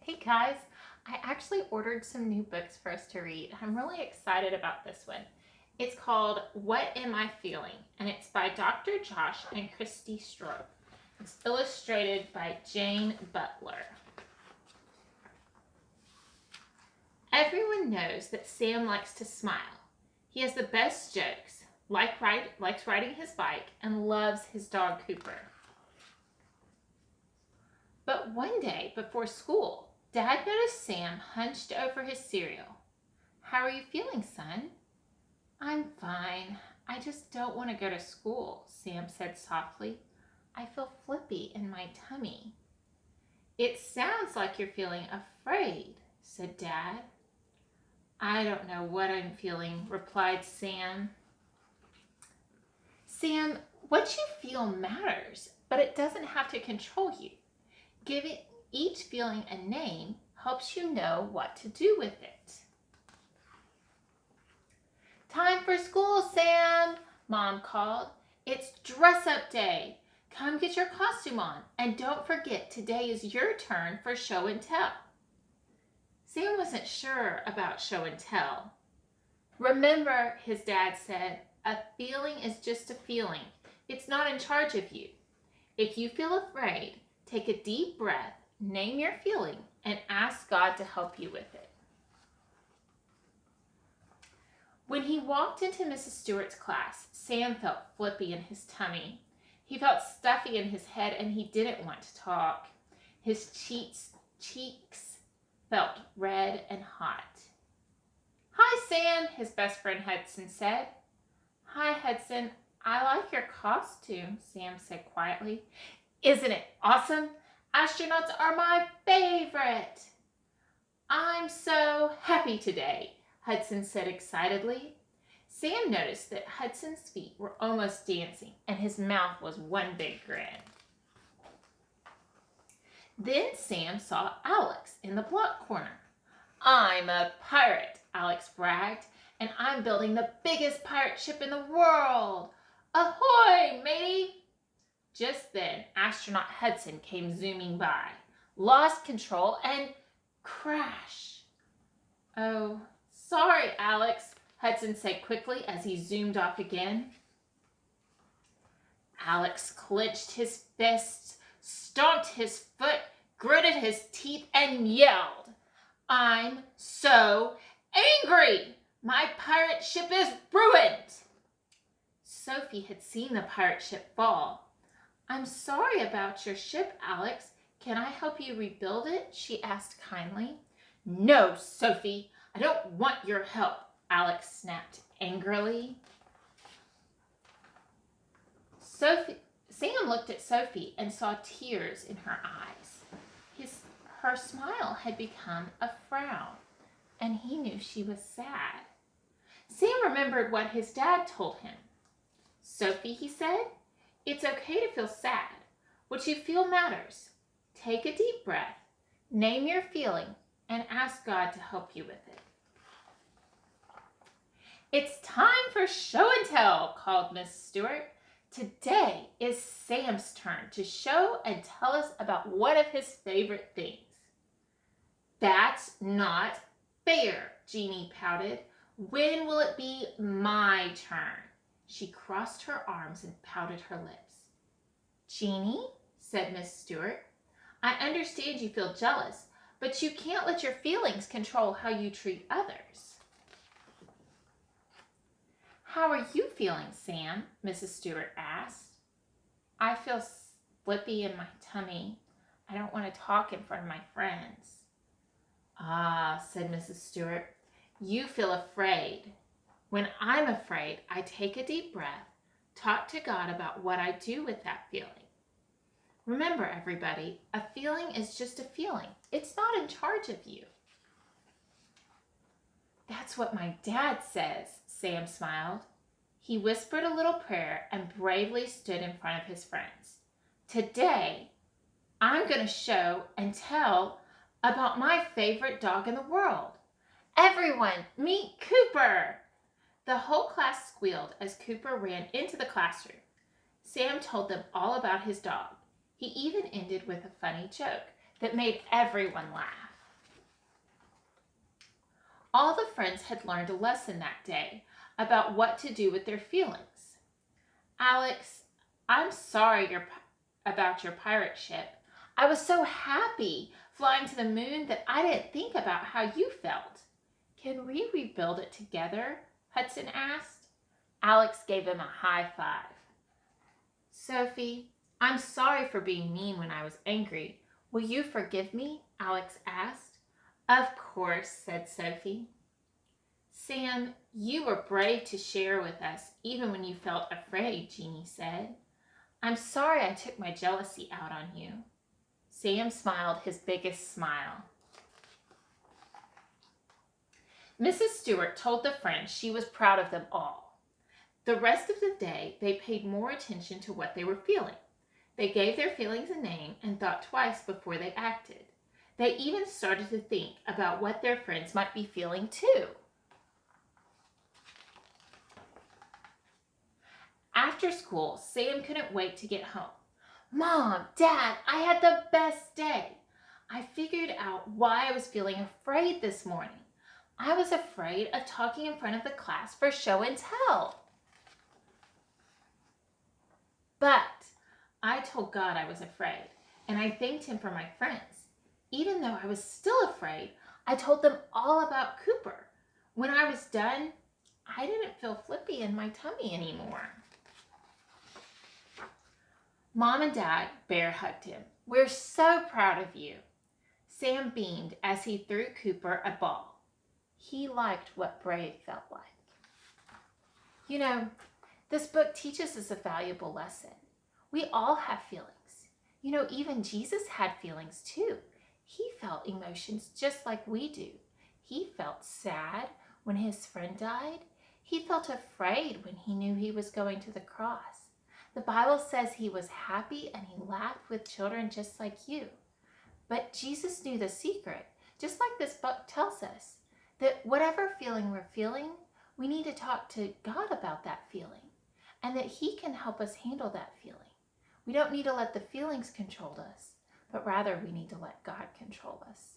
Hey guys, I actually ordered some new books for us to read. I'm really excited about this one. It's called What Am I Feeling? And it's by Dr. Josh and Christy Stroh. It's illustrated by Jane Butler. Everyone knows that Sam likes to smile. He has the best jokes, likes riding his bike, and loves his dog Cooper. But one day before school, Dad noticed Sam hunched over his cereal. "How are you feeling, son?" "I'm fine. I just don't want to go to school," Sam said softly. "I feel flippy in my tummy." "It sounds like you're feeling afraid," said Dad. "I don't know what I'm feeling," replied Sam. "Sam, what you feel matters, but it doesn't have to control you. Giving each feeling a name helps you know what to do with it." "Time for school, Sam," Mom called. "It's dress up day. Come get your costume on, and don't forget today is your turn for show and tell." Sam wasn't sure about show and tell. "Remember," his dad said, "a feeling is just a feeling. It's not in charge of you. If you feel afraid, take a deep breath, name your feeling, and ask God to help you with it." When he walked into Mrs. Stewart's class, Sam felt flippy in his tummy. He felt stuffy in his head and he didn't want to talk. His cheeks felt red and hot. "Hi, Sam," his best friend Hudson said. "Hi, Hudson. I like your costume," Sam said quietly. "Isn't it awesome? Astronauts are my favorite." "I'm so happy today," Hudson said excitedly. Sam noticed that Hudson's feet were almost dancing and his mouth was one big grin. Then Sam saw Alex in the block corner. "I'm a pirate," Alex bragged, "and I'm building the biggest pirate ship in the world. Ahoy, matey!" Just then, astronaut Hudson came zooming by, lost control, and crash. "Oh, sorry, Alex," Hudson said quickly as he zoomed off again. Alex clenched his fists, stomped his foot, gritted his teeth, and yelled, "I'm so angry! My pirate ship is ruined!" Sophie had seen the pirate ship fall. "I'm sorry about your ship, Alex. Can I help you rebuild it?" she asked kindly. "No, Sophie, I don't want your help," Alex snapped angrily. Sam looked at Sophie and saw tears in her eyes. Her smile had become a frown, and he knew she was sad. Sam remembered what his dad told him. "Sophie," he said, "it's okay to feel sad. What you feel matters. Take a deep breath, name your feeling, and ask God to help you with it." "It's time for show and tell," called Miss Stewart. "Today is Sam's turn to show and tell us about one of his favorite things." "That's not fair," Jeannie pouted. "When will it be my turn?" She crossed her arms and pouted her lips. "Jeannie," said Miss Stewart, "I understand you feel jealous, but you can't let your feelings control how you treat others." "How are you feeling, Sam?" Mrs. Stewart asked. "I feel flippy in my tummy. I don't want to talk in front of my friends." "Ah," said Mrs. Stewart, "you feel afraid. When I'm afraid, I take a deep breath, talk to God about what I do with that feeling. Remember, everybody, a feeling is just a feeling. It's not in charge of you." "That's what my dad says," Sam smiled. He whispered a little prayer and bravely stood in front of his friends. "Today, I'm going to show and tell about my favorite dog in the world. Everyone, meet Cooper." The whole class squealed as Cooper ran into the classroom. Sam told them all about his dog. He even ended with a funny joke that made everyone laugh. All the friends had learned a lesson that day about what to do with their feelings. Alex, I'm sorry about your pirate ship. I was so happy flying to the moon that I didn't think about how you felt. Can we rebuild it together? Hudson asked. Alex gave him a high five. Sophie, I'm sorry for being mean when I was angry. Will you forgive me? Alex asked. Of course, said Sophie. Sam, you were brave to share with us even when you felt afraid, Jeannie said. I'm sorry I took my jealousy out on you. Sam smiled his biggest smile. Mrs. Stewart told the friends she was proud of them all. The rest of the day, they paid more attention to what they were feeling. They gave their feelings a name and thought twice before they acted. They even started to think about what their friends might be feeling too. After school, Sam couldn't wait to get home. Mom, Dad, I had the best day. I figured out why I was feeling afraid this morning. I was afraid of talking in front of the class for show and tell. But I told God I was afraid, and I thanked him for my friends. Even though I was still afraid, I told them all about Cooper. When I was done, I didn't feel flippy in my tummy anymore. Mom and Dad bear hugged him. We're so proud of you. Sam beamed as he threw Cooper a ball. He liked what brave felt like. You know, this book teaches us a valuable lesson. We all have feelings. You know, even Jesus had feelings too. He felt emotions just like we do. He felt sad when his friend died. He felt afraid when he knew he was going to the cross. The Bible says he was happy and he laughed with children just like you. But Jesus knew the secret, just like this book tells us, that whatever feeling we're feeling, we need to talk to God about that feeling, and that he can help us handle that feeling. We don't need to let the feelings control us, but rather we need to let God control us.